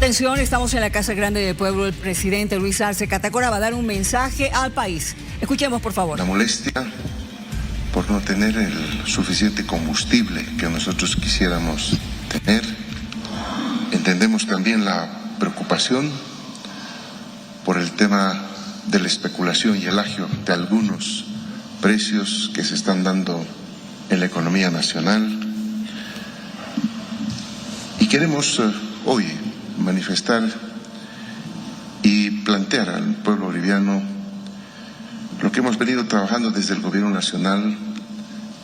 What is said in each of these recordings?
Atención, estamos en la Casa Grande del Pueblo. El presidente Luis Arce Catacora va a dar un mensaje al país. Escuchemos, por favor. La molestia por no tener el suficiente combustible que nosotros quisiéramos tener. Entendemos también la preocupación por el tema de la especulación y el agio de algunos precios que se están dando en la economía nacional. Y queremos hoy manifestar y plantear al pueblo boliviano lo que hemos venido trabajando desde el gobierno nacional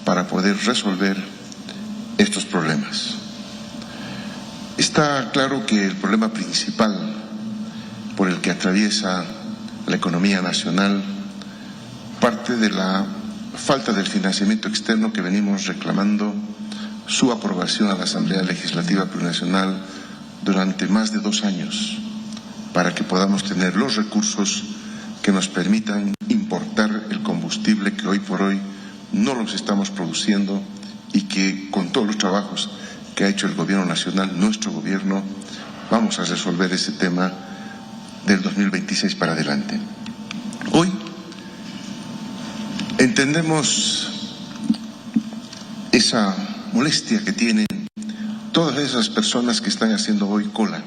para poder resolver estos problemas. Está claro que el problema principal por el que atraviesa la economía nacional parte de la falta del financiamiento externo que venimos reclamando su aprobación a la Asamblea Legislativa Plurinacional durante más de 2 años para que podamos tener los recursos que nos permitan importar el combustible que hoy por hoy no los estamos produciendo y que con todos los trabajos que ha hecho el gobierno nacional, nuestro gobierno, vamos a resolver ese tema del 2026 para adelante. Hoy entendemos esa molestia que tienen todas esas personas que están haciendo hoy cola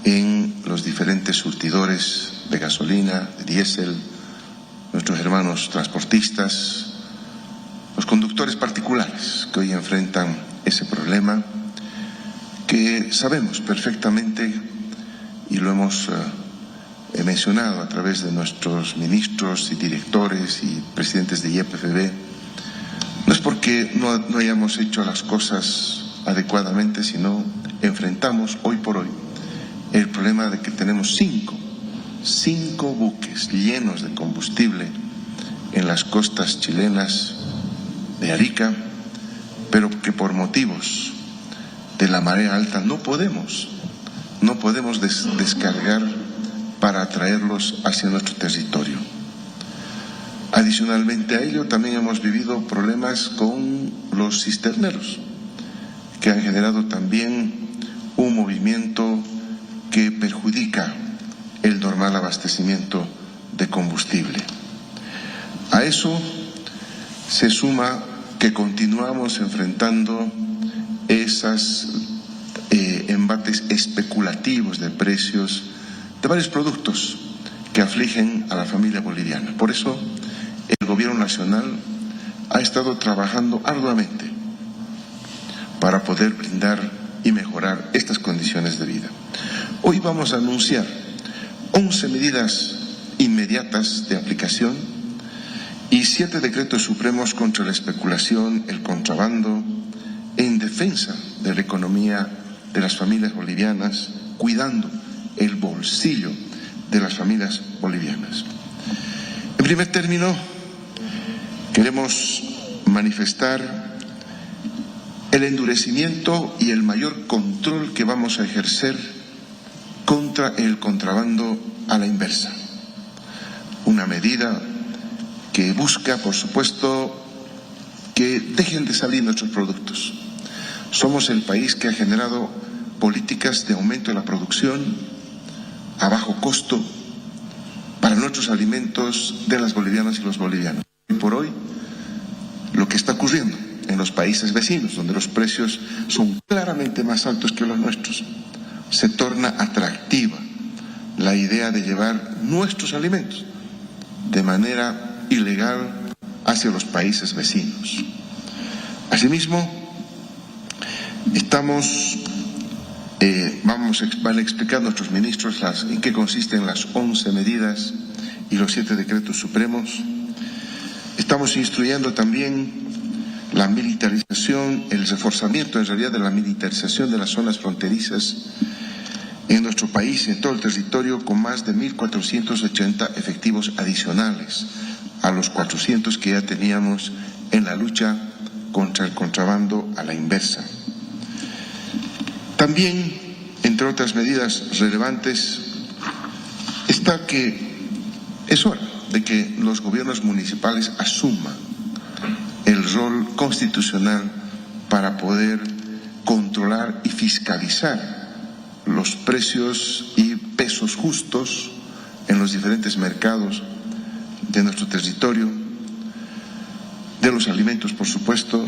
en los diferentes surtidores de gasolina, de diésel, nuestros hermanos transportistas, los conductores particulares que hoy enfrentan ese problema que sabemos perfectamente y lo hemos mencionado a través de nuestros ministros y directores y presidentes de YPFB. No es porque no hayamos hecho las cosas adecuadamente, sino enfrentamos hoy por hoy el problema de que tenemos cinco buques llenos de combustible en las costas chilenas de Arica, pero que por motivos de la marea alta no podemos descargar para traerlos hacia nuestro territorio. Adicionalmente a ello, también hemos vivido problemas con los cisterneros, que han generado también un movimiento que perjudica el normal abastecimiento de combustible. A eso se suma que continuamos enfrentando esos embates especulativos de precios de varios productos que afligen a la familia boliviana. Por eso, el gobierno nacional ha estado trabajando arduamente para poder brindar y mejorar estas condiciones de vida. Hoy vamos a anunciar 11 medidas inmediatas de aplicación y 7 decretos supremos contra la especulación, el contrabando, en defensa de la economía de las familias bolivianas, cuidando el bolsillo de las familias bolivianas. En primer término, queremos manifestar el endurecimiento y el mayor control que vamos a ejercer contra el contrabando a la inversa. Una medida que busca, por supuesto, que dejen de salir nuestros productos. Somos el país que ha generado políticas de aumento de la producción a bajo costo para nuestros alimentos de las bolivianas y los bolivianos. Hoy por hoy, lo que está ocurriendo en los países vecinos, donde los precios son claramente más altos que los nuestros, se torna atractiva la idea de llevar nuestros alimentos de manera ilegal hacia los países vecinos. Asimismo, van a explicar a nuestros ministros en qué consisten las 11 medidas y los 7 decretos supremos. Estamos instruyendo también la militarización, el reforzamiento en realidad de la militarización de las zonas fronterizas en nuestro país, en todo el territorio, con más de 1.480 efectivos adicionales a los 400 que ya teníamos en la lucha contra el contrabando a la inversa. También, entre otras medidas relevantes, está que es hora de que los gobiernos municipales asuman el rol constitucional para poder controlar y fiscalizar los precios y pesos justos en los diferentes mercados de nuestro territorio, de los alimentos, por supuesto,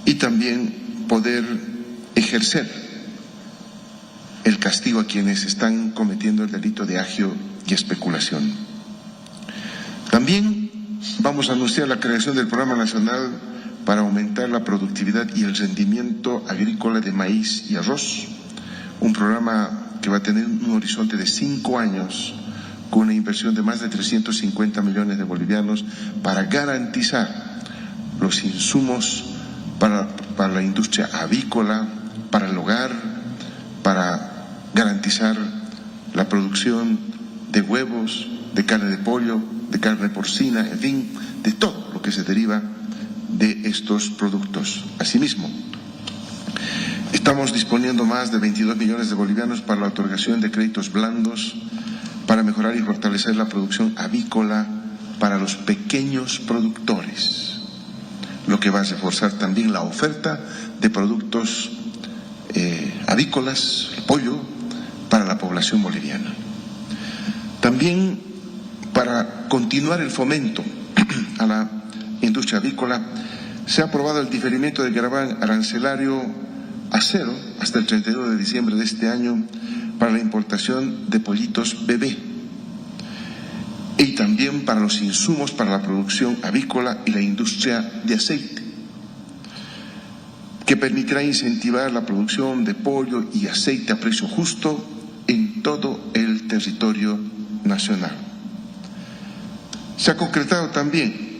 y también poder ejercer el castigo a quienes están cometiendo el delito de agio y especulación. También vamos a anunciar la creación del Programa Nacional para aumentar la productividad y el rendimiento agrícola de maíz y arroz, un programa que va a tener un horizonte de 5 años con una inversión de más de 350 millones de bolivianos para garantizar los insumos para la industria avícola, para el hogar, para garantizar la producción de huevos, de carne de pollo, de carne porcina, en fin, de todo lo que se deriva de estos productos. Asimismo, estamos disponiendo más de 22 millones de bolivianos para la otorgación de créditos blandos para mejorar y fortalecer la producción avícola para los pequeños productores, lo que va a reforzar también la oferta de productos avícolas, pollo, para la población boliviana. También para continuar el fomento a la industria avícola, se ha aprobado el diferimiento del gravamen arancelario a 0 hasta el 31 de diciembre de este año para la importación de pollitos bebé y también para los insumos para la producción avícola y la industria de aceite, que permitirá incentivar la producción de pollo y aceite a precio justo en todo el territorio nacional. Se ha concretado también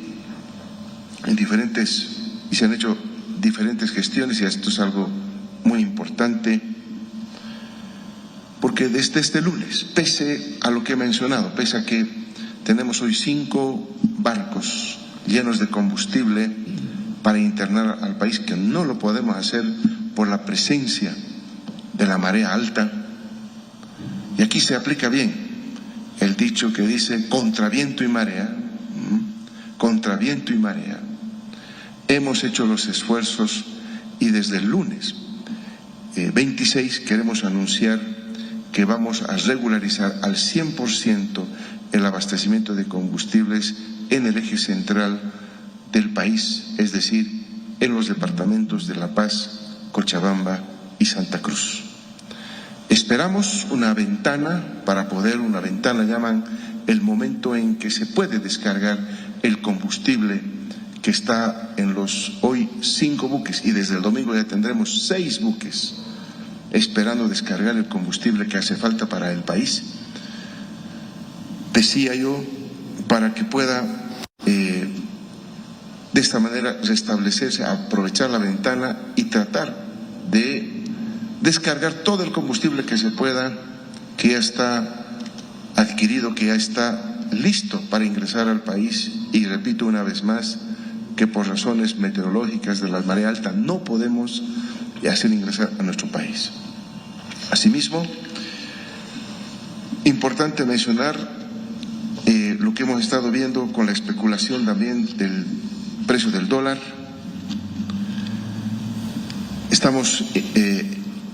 y se han hecho diferentes gestiones, y esto es algo muy importante, porque desde este lunes, pese a lo que he mencionado, pese a que tenemos hoy 5 barcos llenos de combustible para internar al país, que no lo podemos hacer por la presencia de la marea alta, y aquí se aplica bien el dicho que dice contra viento y marea, contra viento y marea. Hemos hecho los esfuerzos y desde el lunes 26 queremos anunciar que vamos a regularizar al 100% el abastecimiento de combustibles en el eje central del país, es decir, en los departamentos de La Paz, Cochabamba y Santa Cruz. Esperamos una ventana llaman el momento en que se puede descargar el combustible que está en los hoy 5 buques, y desde el domingo ya tendremos 6 buques esperando descargar el combustible que hace falta para el país. Decía yo, para que pueda de esta manera restablecerse, aprovechar la ventana y tratar de descargar todo el combustible que se pueda, que ya está adquirido, que ya está listo para ingresar al país. Y repito una vez más que por razones meteorológicas de la marea alta no podemos hacer ingresar a nuestro país. Asimismo, importante mencionar lo que hemos estado viendo con la especulación también del precio del dólar. Estamos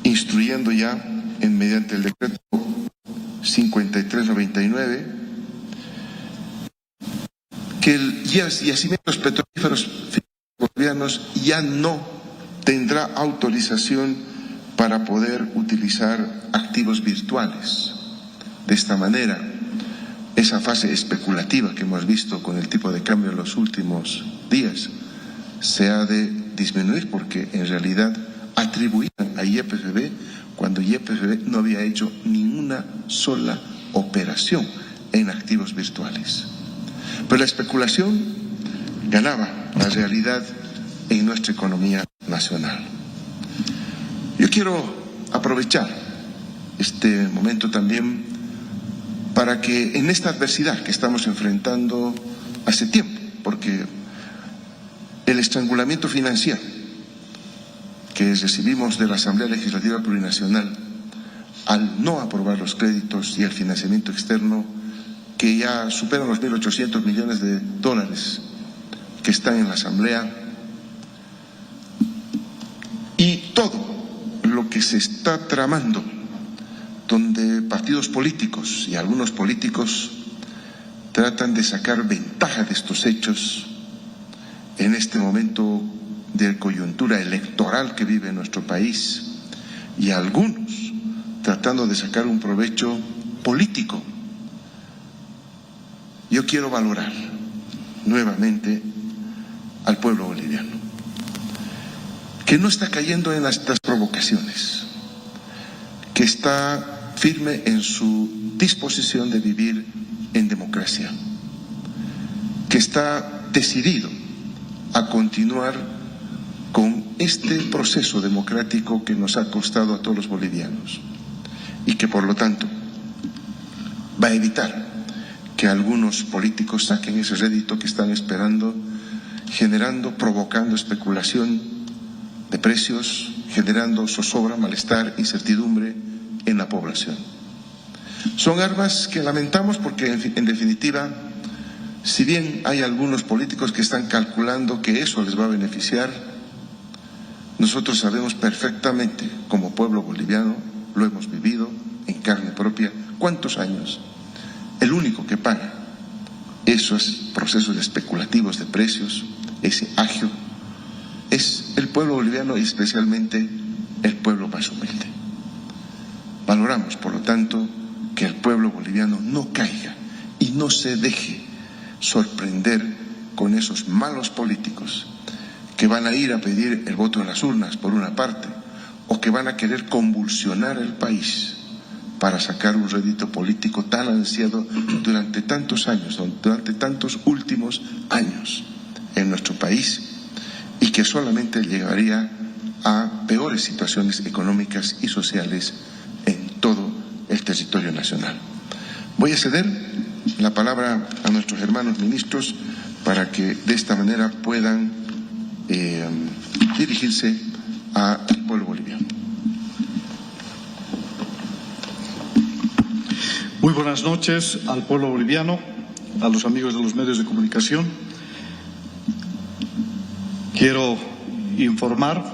instruyendo ya mediante el decreto 5399 que el yacimientos petrolíferos bolivianos ya no tendrá autorización para poder utilizar activos virtuales. De esta manera, esa fase especulativa que hemos visto con el tipo de cambio en los últimos días se ha de disminuir, porque en realidad atribuían a YPFB cuando YPFB no había hecho ninguna sola operación en activos virtuales. Pero la especulación ganaba la realidad en nuestra economía nacional. Yo quiero aprovechar este momento también para que en esta adversidad que estamos enfrentando hace tiempo, porque el estrangulamiento financiero que recibimos de la Asamblea Legislativa Plurinacional al no aprobar los créditos y el financiamiento externo, que ya superan los 1.800 millones de dólares que están en la Asamblea, y todo lo que se está tramando donde partidos políticos y algunos políticos tratan de sacar ventaja de estos hechos en este momento de coyuntura electoral que vive nuestro país, y algunos tratando de sacar un provecho político. Yo quiero valorar nuevamente al pueblo boliviano, que no está cayendo en estas provocaciones, que está firme en su disposición de vivir en democracia, que está decidido a continuar con este proceso democrático que nos ha costado a todos los bolivianos, y que por lo tanto va a evitar que algunos políticos saquen ese rédito que están esperando, provocando especulación de precios, generando zozobra, malestar, incertidumbre en la población. Son armas que lamentamos porque, en definitiva, si bien hay algunos políticos que están calculando que eso les va a beneficiar, nosotros sabemos perfectamente, como pueblo boliviano, lo hemos vivido en carne propia, cuántos años. El único que paga esos procesos especulativos de precios, ese agio, es el pueblo boliviano y especialmente el pueblo más humilde. Valoramos, por lo tanto, que el pueblo boliviano no caiga y no se deje sorprender con esos malos políticos que van a ir a pedir el voto en las urnas, por una parte, o que van a querer convulsionar el país para sacar un rédito político tan ansiado durante tantos años, durante tantos últimos años en nuestro país, y que solamente llevaría a peores situaciones económicas y sociales en todo el territorio nacional. Voy a ceder la palabra a nuestros hermanos ministros para que de esta manera puedan dirigirse al pueblo boliviano. Muy buenas noches al pueblo boliviano, a los amigos de los medios de comunicación. Quiero informar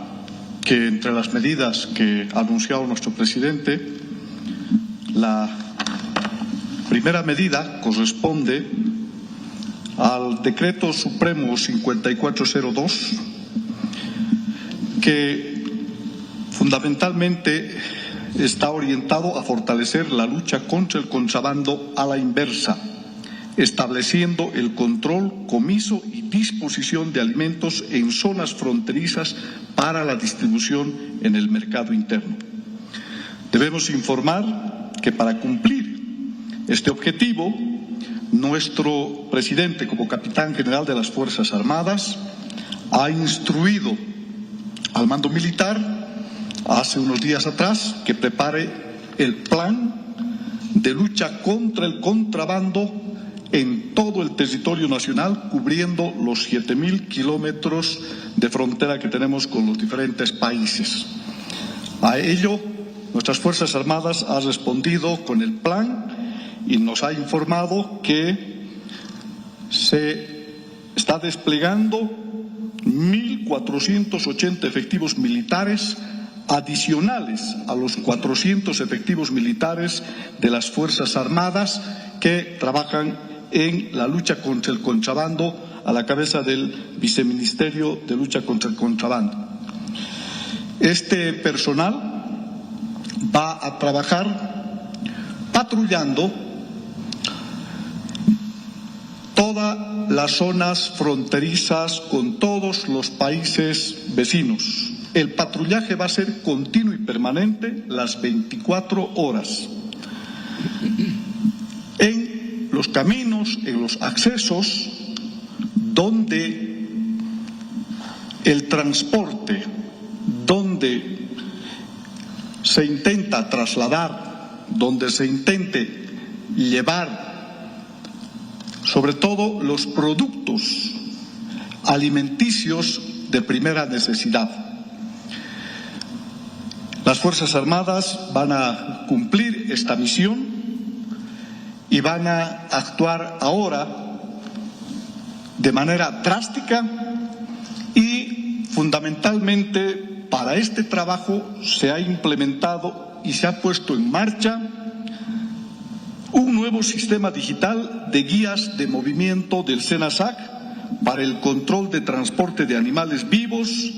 que entre las medidas que ha anunciado nuestro presidente, la primera medida corresponde al Decreto Supremo 5402, que fundamentalmente está orientado a fortalecer la lucha contra el contrabando a la inversa, estableciendo el control, comiso y disposición de alimentos en zonas fronterizas para la distribución en el mercado interno. Debemos informar que para cumplir este objetivo, nuestro presidente, como capitán general de las Fuerzas Armadas, ha instruido al mando militar hace unos días atrás que prepare el plan de lucha contra el contrabando en todo el territorio nacional, cubriendo los 7.000 kilómetros de frontera que tenemos con los diferentes países. A ello, nuestras Fuerzas Armadas han respondido con el plan y nos ha informado que se está desplegando 1.480 efectivos militares adicionales a los 400 efectivos militares de las Fuerzas Armadas que trabajan en la lucha contra el contrabando a la cabeza del Viceministerio de Lucha contra el Contrabando. Este personal va a trabajar patrullando todas las zonas fronterizas con todos los países vecinos. El patrullaje va a ser continuo y permanente las 24 horas. En los caminos, en los accesos, donde el transporte, donde se intenta trasladar, donde se intente llevar, sobre todo los productos alimenticios de primera necesidad. Las Fuerzas Armadas van a cumplir esta misión y van a actuar ahora de manera drástica, y fundamentalmente para este trabajo se ha implementado y se ha puesto en marcha un nuevo sistema digital de guías de movimiento del SENASAC para el control de transporte de animales vivos,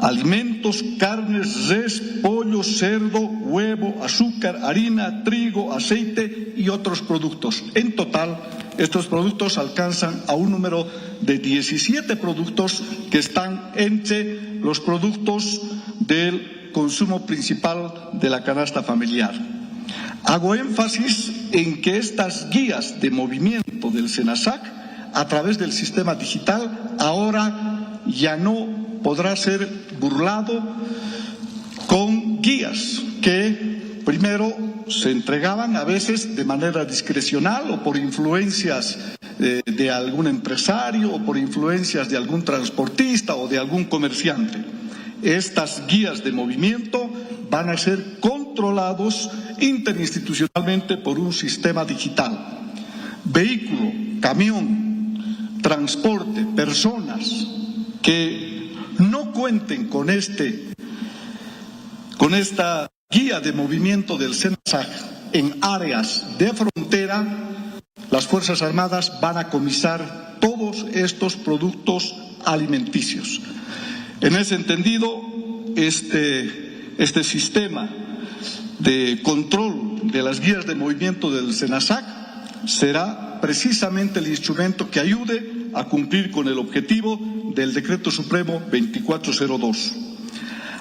alimentos, carnes, res, pollo, cerdo, huevo, azúcar, harina, trigo, aceite y otros productos. En total, estos productos alcanzan a un número de 17 productos que están entre los productos del consumo principal de la canasta familiar. Hago énfasis en que estas guías de movimiento del SENASAC, a través del sistema digital, ahora ya no podrá ser burlado con guías que primero se entregaban a veces de manera discrecional o por influencias de algún empresario o por influencias de algún transportista o de algún comerciante. Estas guías de movimiento van a ser controlados interinstitucionalmente por un sistema digital. Vehículo, camión, transporte, personas que no cuenten con esta guía de movimiento del SENASAC en áreas de frontera, las Fuerzas Armadas van a comisar todos estos productos alimenticios. En ese entendido, este sistema de control de las guías de movimiento del SENASAC será precisamente el instrumento que ayude a cumplir con el objetivo del Decreto Supremo 2402.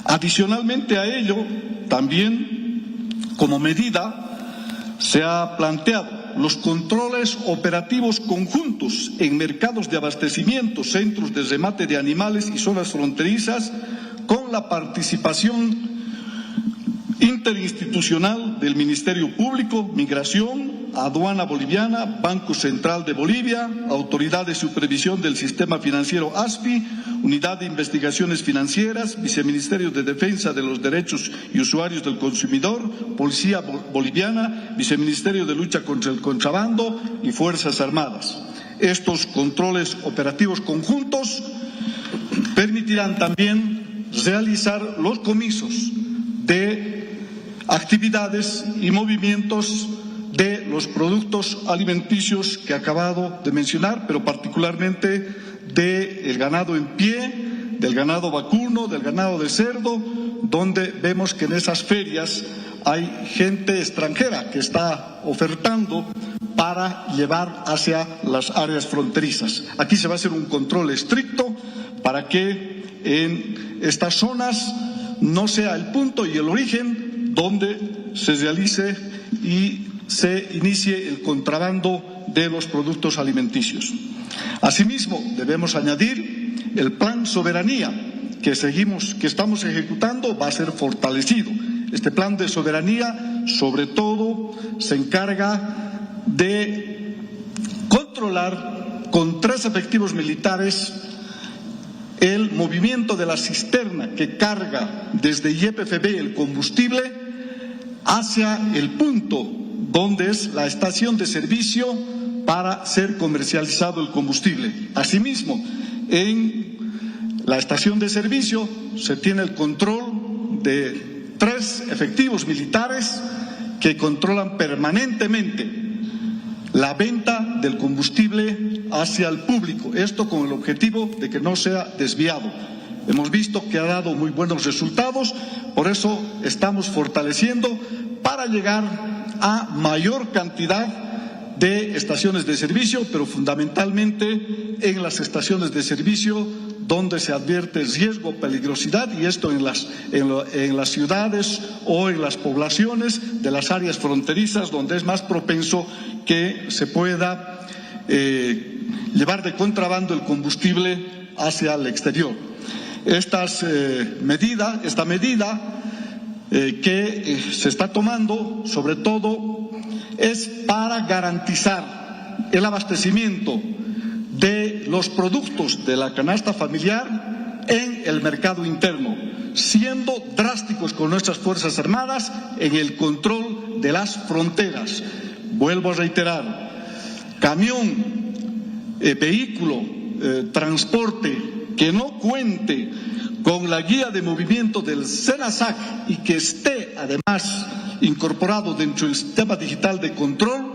Adicionalmente a ello, también como medida se ha planteado los controles operativos conjuntos en mercados de abastecimiento, centros de remate de animales y zonas fronterizas, con la participación interinstitucional del Ministerio Público, Migración, Aduana Boliviana, Banco Central de Bolivia, Autoridad de Supervisión del Sistema Financiero ASFI, Unidad de Investigaciones Financieras, Viceministerio de Defensa de los Derechos y Usuarios del Consumidor, Policía Boliviana, Viceministerio de Lucha contra el Contrabando y Fuerzas Armadas. Estos controles operativos conjuntos permitirán también realizar los comisos de actividades y movimientos de los productos alimenticios que he acabado de mencionar, pero particularmente del ganado en pie, del ganado vacuno, del ganado de cerdo, donde vemos que en esas ferias hay gente extranjera que está ofertando para llevar hacia las áreas fronterizas. Aquí se va a hacer un control estricto para que en estas zonas no sea el punto y el origen donde se realice y se inicie el contrabando de los productos alimenticios. Asimismo, debemos añadir el plan soberanía que estamos ejecutando va a ser fortalecido. Este plan de soberanía, sobre todo, se encarga de controlar con 3 efectivos militares el movimiento de la cisterna que carga desde YPFB el combustible hacia el punto donde es la estación de servicio para ser comercializado el combustible. Asimismo, en la estación de servicio se tiene el control de 3 efectivos militares que controlan permanentemente la venta del combustible hacia el público, esto con el objetivo de que no sea desviado. Hemos visto que ha dado muy buenos resultados, por eso estamos fortaleciendo para llegar a mayor cantidad de estaciones de servicio, pero fundamentalmente en las estaciones de servicio donde se advierte riesgo, peligrosidad, y esto en las ciudades o en las poblaciones de las áreas fronterizas donde es más propenso que se pueda llevar de contrabando el combustible hacia el exterior. Esta medida que se está tomando, sobre todo, es para garantizar el abastecimiento de los productos de la canasta familiar en el mercado interno, siendo drásticos con nuestras Fuerzas Armadas en el control de las fronteras. Vuelvo a reiterar, camión, vehículo, transporte que no cuente con la guía de movimiento del SENASAC y que esté además incorporado dentro del sistema digital de control,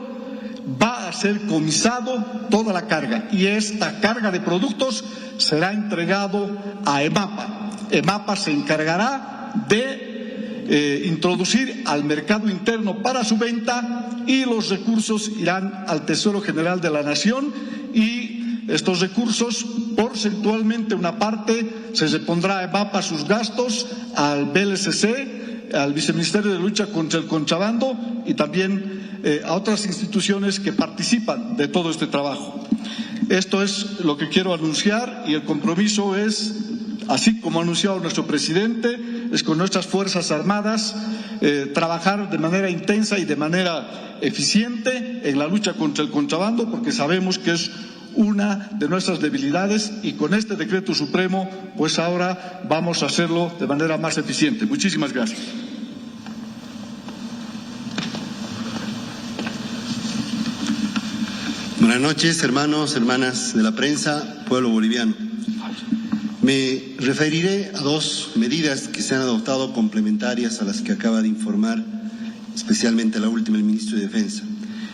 va a ser comisado toda la carga y esta carga de productos será entregado a EMAPA. EMAPA se encargará de introducir al mercado interno para su venta y los recursos irán al Tesoro General de la Nación y estos recursos, porcentualmente una parte se repondrá a EMAPA sus gastos, al BLCC, al Viceministerio de Lucha contra el Contrabando y también a otras instituciones que participan de todo este trabajo. Esto es lo que quiero anunciar y el compromiso es, así como ha anunciado nuestro presidente, es con nuestras Fuerzas Armadas trabajar de manera intensa y de manera eficiente en la lucha contra el contrabando, porque sabemos que es una de nuestras debilidades y con este decreto supremo, pues ahora vamos a hacerlo de manera más eficiente. Muchísimas gracias. Buenas noches, hermanos, hermanas de la prensa, pueblo boliviano. Me referiré a dos medidas que se han adoptado complementarias a las que acaba de informar, especialmente la última, el ministro de Defensa.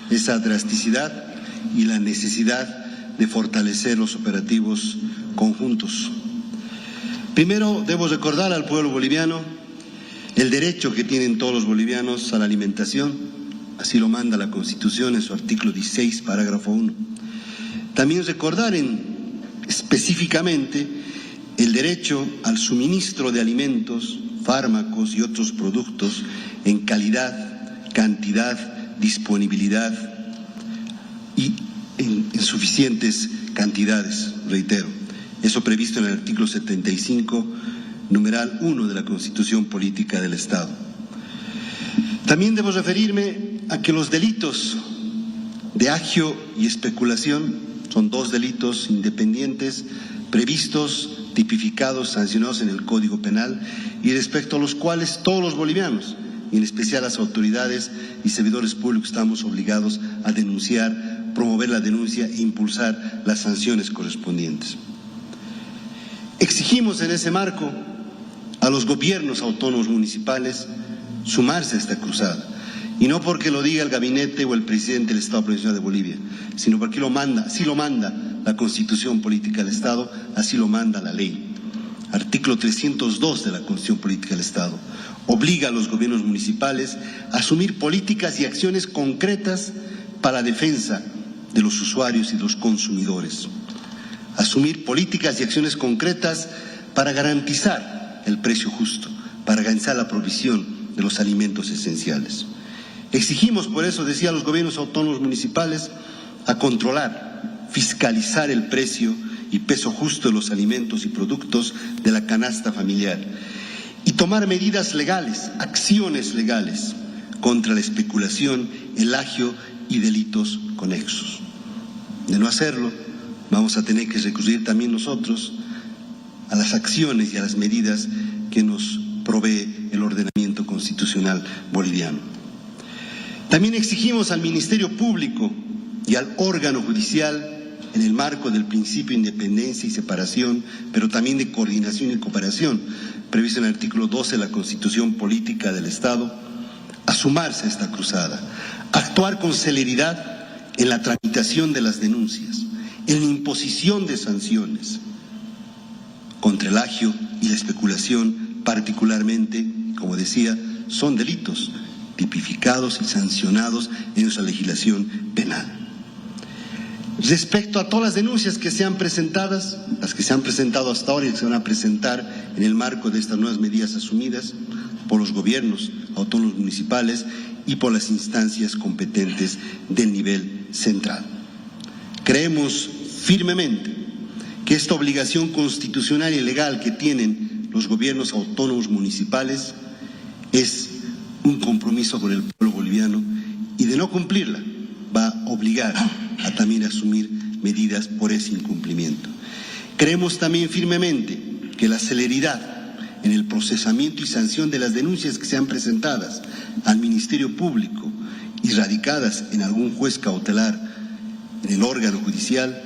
Esa drasticidad y la necesidad de fortalecer los operativos conjuntos. Primero, debo recordar al pueblo boliviano el derecho que tienen todos los bolivianos a la alimentación. Así lo manda la Constitución en su artículo 16, parágrafo 1. También recordar específicamente el derecho al suministro de alimentos, fármacos y otros productos en calidad, cantidad, disponibilidad y en suficientes cantidades, reitero. Eso previsto en el artículo 75, numeral 1 de la Constitución Política del Estado. También debo referirme a que los delitos de agio y especulación son dos delitos independientes previstos, tipificados, sancionados en el Código Penal y respecto a los cuales todos los bolivianos, y en especial las autoridades y servidores públicos, estamos obligados a denunciar, promover la denuncia e impulsar las sanciones correspondientes. Exigimos en ese marco a los gobiernos autónomos municipales sumarse a esta cruzada. Y no porque lo diga el gabinete o el presidente del Estado Provincial de Bolivia, sino porque así lo manda la Constitución Política del Estado, así lo manda la ley. Artículo 302 de la Constitución Política del Estado obliga a los gobiernos municipales a asumir políticas y acciones concretas para la defensa de los usuarios y de los consumidores. Asumir políticas y acciones concretas para garantizar el precio justo, para garantizar la provisión de los alimentos esenciales. Exigimos, por eso, decía, a los gobiernos autónomos municipales a controlar, fiscalizar el precio y peso justo de los alimentos y productos de la canasta familiar y tomar medidas legales, acciones legales contra la especulación, el agio y delitos conexos. De no hacerlo, vamos a tener que recurrir también nosotros a las acciones y a las medidas que nos provee el ordenamiento constitucional boliviano. También exigimos al Ministerio Público y al órgano judicial, en el marco del principio de independencia y separación, pero también de coordinación y cooperación, previsto en el artículo 12 de la Constitución Política del Estado, a sumarse a esta cruzada, actuar con celeridad en la tramitación de las denuncias, en la imposición de sanciones contra el agio y la especulación, particularmente, como decía, son delitos tipificados y sancionados en nuestra legislación penal. Respecto a todas las denuncias que sean presentadas, las que se han presentado hasta ahora y que se van a presentar en el marco de estas nuevas medidas asumidas por los gobiernos autónomos municipales y por las instancias competentes del nivel central. Creemos firmemente que esta obligación constitucional y legal que tienen los gobiernos autónomos municipales es un compromiso con el pueblo boliviano y de no cumplirla va a obligar a también asumir medidas por ese incumplimiento. Creemos también firmemente que la celeridad en el procesamiento y sanción de las denuncias que sean presentadas al Ministerio Público y radicadas en algún juez cautelar en el órgano judicial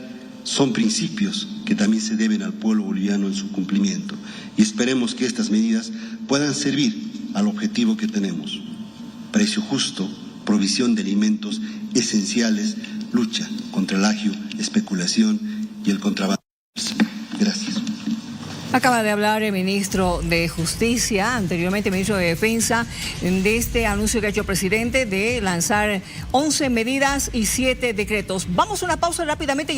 son principios que que también se deben al pueblo boliviano en su cumplimiento. Y esperemos que estas medidas puedan servir al objetivo que tenemos: precio justo, provisión de alimentos esenciales, lucha contra el agio, especulación y el contrabando. Gracias. Acaba de hablar el ministro de Justicia, anteriormente ministro de Defensa, de este anuncio que ha hecho el presidente de lanzar 11 medidas y 7 decretos. Vamos a una pausa rápidamente.